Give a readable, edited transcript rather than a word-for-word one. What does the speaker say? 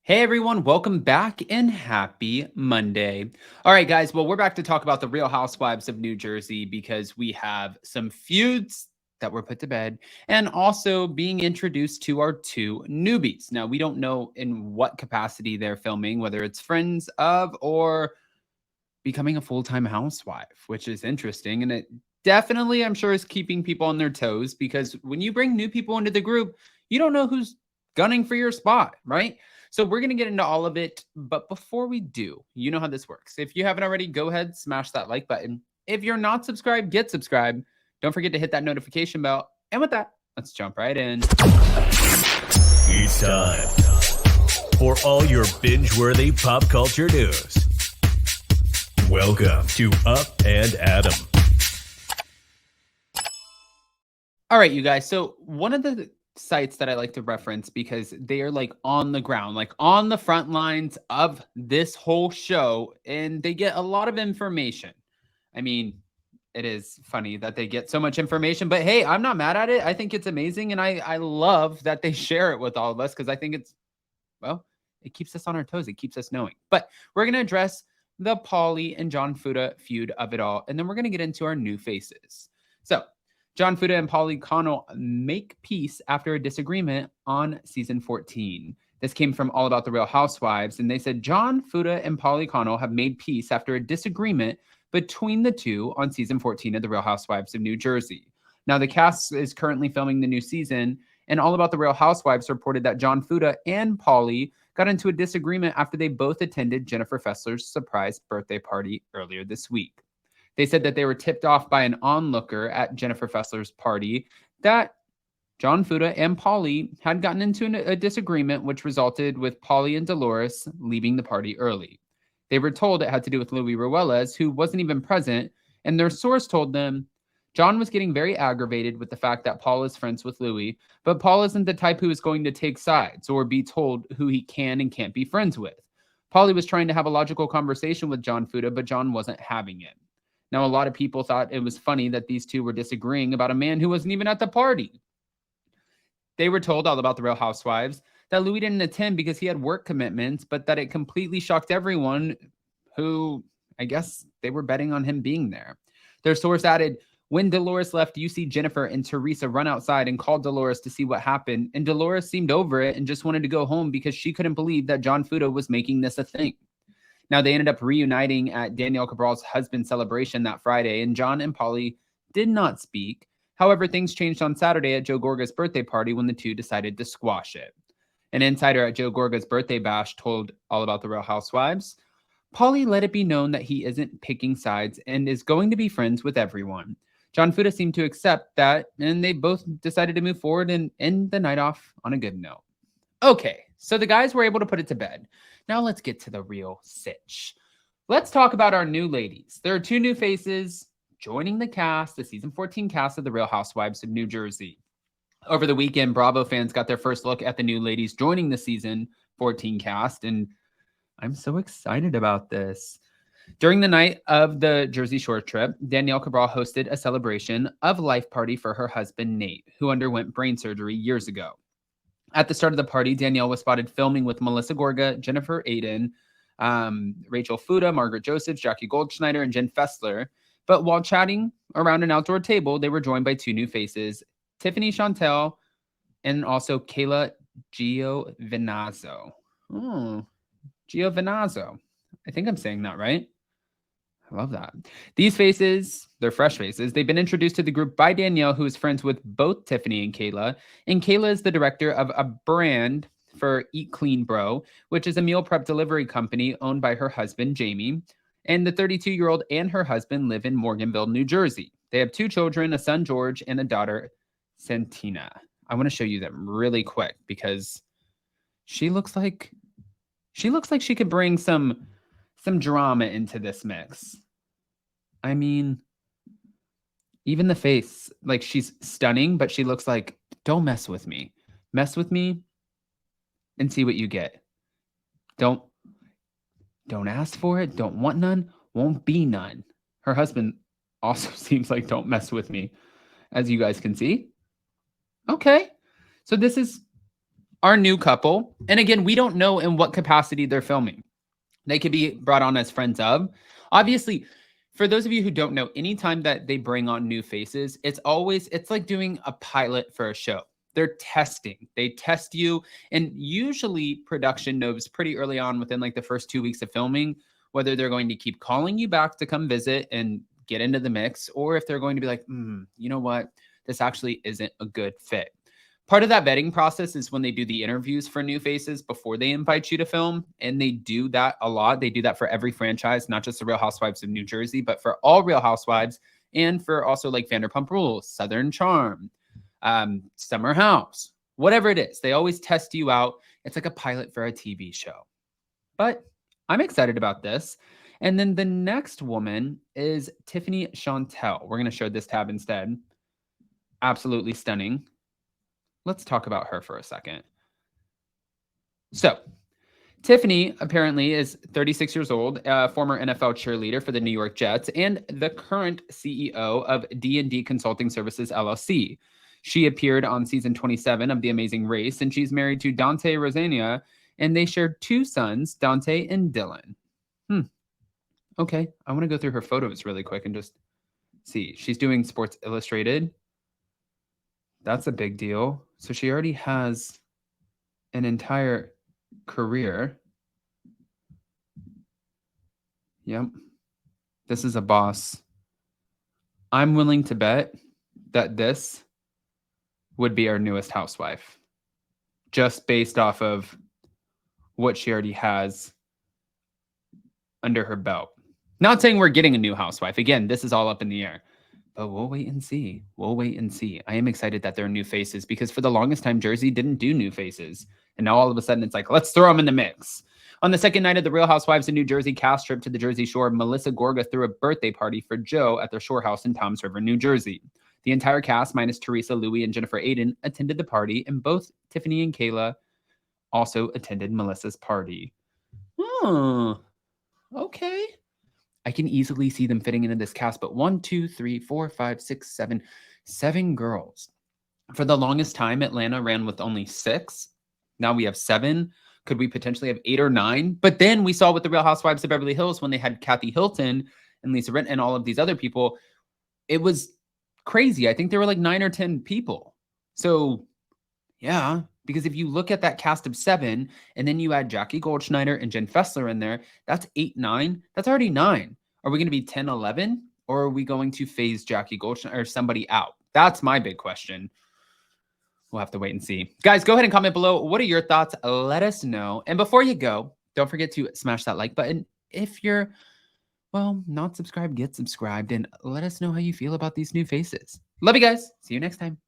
Hey everyone, welcome back and happy Monday. All right, guys, well, we're back to talk about the Real Housewives of New Jersey because we have some feuds that were put to bed and also being introduced to our two newbies. Now, we don't know in what capacity they're filming, whether it's friends of or becoming a full-time housewife, which is interesting. And it definitely, I'm sure, is keeping people on their toes because when you bring new people into the group, you don't know who's gunning for your spot, right? So we're going to get into all of it. But before we do, you know how this works. If you haven't already, go ahead, smash that like button. If you're not subscribed, get subscribed. Don't forget to hit that notification bell. And with that, let's jump right in. It's time for all your binge-worthy pop culture news. Welcome to Up and Adam. All right, you guys. So one of the sites that I like to reference because they are like on the ground, like on the front lines of this whole show, and they get a lot of information. I mean, it is funny that they get so much information, but hey, I'm not mad at it. I think it's amazing, and I love that they share it with all of us because I think it's, well, it keeps us on our toes. It keeps us knowing. But we're going to address the Paulie and John Fuda feud of it all, and then we're going to get into our new faces. So John Fuda and Paulie Connell make peace after a disagreement on season 14. This came from All About the Real Housewives, and they said John Fuda and Paulie Connell have made peace after a disagreement between the two on season 14 of the Real Housewives of New Jersey. Now, the cast is currently filming the new season, and All About the Real Housewives reported that John Fuda and Paulie got into a disagreement after they both attended Jennifer Fessler's surprise birthday party earlier this week. They said that they were tipped off by an onlooker at Jennifer Fessler's party that John Fuda and Paulie had gotten into a disagreement, which resulted with Paulie and Dolores leaving the party early. They were told it had to do with Louis Ruelas, who wasn't even present, and their source told them John was getting very aggravated with the fact that Paul is friends with Louis, but Paul isn't the type who is going to take sides or be told who he can and can't be friends with. Paulie was trying to have a logical conversation with John Fuda, but John wasn't having it. Now, a lot of people thought it was funny that these two were disagreeing about a man who wasn't even at the party. They were told All About the Real Housewives that Louis didn't attend because he had work commitments, but that it completely shocked everyone who, I guess, they were betting on him being there. Their source added, when Dolores left, you see Jennifer and Teresa run outside and called Dolores to see what happened, and Dolores seemed over it and just wanted to go home because she couldn't believe that John Fuda was making this a thing. Now, they ended up reuniting at Danielle Cabral's husband's celebration that Friday, and John and Paulie did not speak. However, things changed on Saturday at Joe Gorga's birthday party when the two decided to squash it. An insider at Joe Gorga's birthday bash told All About the Real Housewives, Paulie let it be known that he isn't picking sides and is going to be friends with everyone. John Fuda seemed to accept that, and they both decided to move forward and end the night off on a good note. Okay, so the guys were able to put it to bed. Now let's get to the real sitch. Let's talk about our new ladies. There are two new faces joining the cast, the season 14 cast of the Real Housewives of New Jersey. Over the weekend, Bravo fans got their first look at the new ladies joining the season 14 cast, and I'm so excited about this. During the night of the Jersey Shore trip, Danielle Cabral hosted a celebration of life party for her husband, Nate, who underwent brain surgery years ago. At the start of the party, Danielle was spotted filming with Melissa Gorga, Jennifer Aiden, Rachel Fuda, Margaret Josephs, Jackie Goldschneider, and Jen Fessler. But while chatting around an outdoor table, they were joined by two new faces, Tiffany Chantel and also Kayla Giovinazzo. Oh, Giovinazzo. I think I'm saying that right. I love that. These faces, they're fresh faces. They've been introduced to the group by Danielle, who is friends with both Tiffany and Kayla. And Kayla is the director of a brand for Eat Clean Bro, which is a meal prep delivery company owned by her husband, Jamie. And the 32-year-old and her husband live in Morganville, New Jersey. They have two children, a son, George, and a daughter, Santina. I want to show you them really quick because she looks like she could bring some drama into this mix. I mean, even the face, like she's stunning, but she looks like, don't mess with me. Mess with me and see what you get. Don't ask for it. Don't want none. Won't be none. Her husband also seems like don't mess with me, as you guys can see. Okay. So this is our new couple. And again, we don't know in what capacity they're filming. They could be brought on as friends of. Obviously, for those of you who don't know, anytime that they bring on new faces, it's like doing a pilot for a show. They're testing. They test you. And usually production knows pretty early on within like the first 2 weeks of filming, whether they're going to keep calling you back to come visit and get into the mix, or if they're going to be like, you know what? This actually isn't a good fit. Part of that vetting process is when they do the interviews for new faces before they invite you to film. And they do that a lot. They do that for every franchise, not just the Real Housewives of New Jersey, but for all Real Housewives and for also like Vanderpump Rules, Southern Charm, Summer House, whatever it is. They always test you out. It's like a pilot for a TV show. But I'm excited about this. And then the next woman is Tiffany Chantel. We're going to show this tab instead. Absolutely stunning. Let's talk about her for a second. So, Tiffany apparently is 36 years old, a former NFL cheerleader for the New York Jets, and the current CEO of D&D Consulting Services, LLC. She appeared on season 27 of The Amazing Race, and she's married to Dante Rosania, and they shared 2 sons, Dante and Dylan. Okay, I want to go through her photos really quick and just see. She's doing Sports Illustrated. That's a big deal. So she already has an entire career. Yep. This is a boss. I'm willing to bet that this would be our newest housewife, just based off of what she already has under her belt. Not saying we're getting a new housewife. Again, this is all up in the air. But we'll wait and see. We'll wait and see. I am excited that there are new faces because for the longest time, Jersey didn't do new faces. And now all of a sudden it's like, let's throw them in the mix. On the second night of the Real Housewives of New Jersey cast trip to the Jersey Shore, Melissa Gorga threw a birthday party for Joe at their shore house in Toms River, New Jersey. The entire cast, minus Teresa, Louie, and Jennifer Aiden, attended the party, and both Tiffany and Kayla also attended Melissa's party. Oh, okay. I can easily see them fitting into this cast, but 1, 2, 3, 4, 5, 6, 7 girls. For the longest time, Atlanta ran with only 6. Now we have 7. Could we potentially have 8 or 9? But then we saw with the Real Housewives of Beverly Hills when they had Kathy Hilton and Lisa Rinna and all of these other people, it was crazy. I think there were like 9 or 10 people. So yeah, because if you look at that cast of 7 and then you add Jackie Goldschneider and Jen Fessler in there, that's 8, 9. That's already 9. Are we going to be 10, 11? Or are we going to phase Jackie Goldschneider or somebody out? That's my big question. We'll have to wait and see. Guys, go ahead and comment below. What are your thoughts? Let us know. And before you go, don't forget to smash that like button. If you're, well, not subscribed, get subscribed. And let us know how you feel about these new faces. Love you guys. See you next time.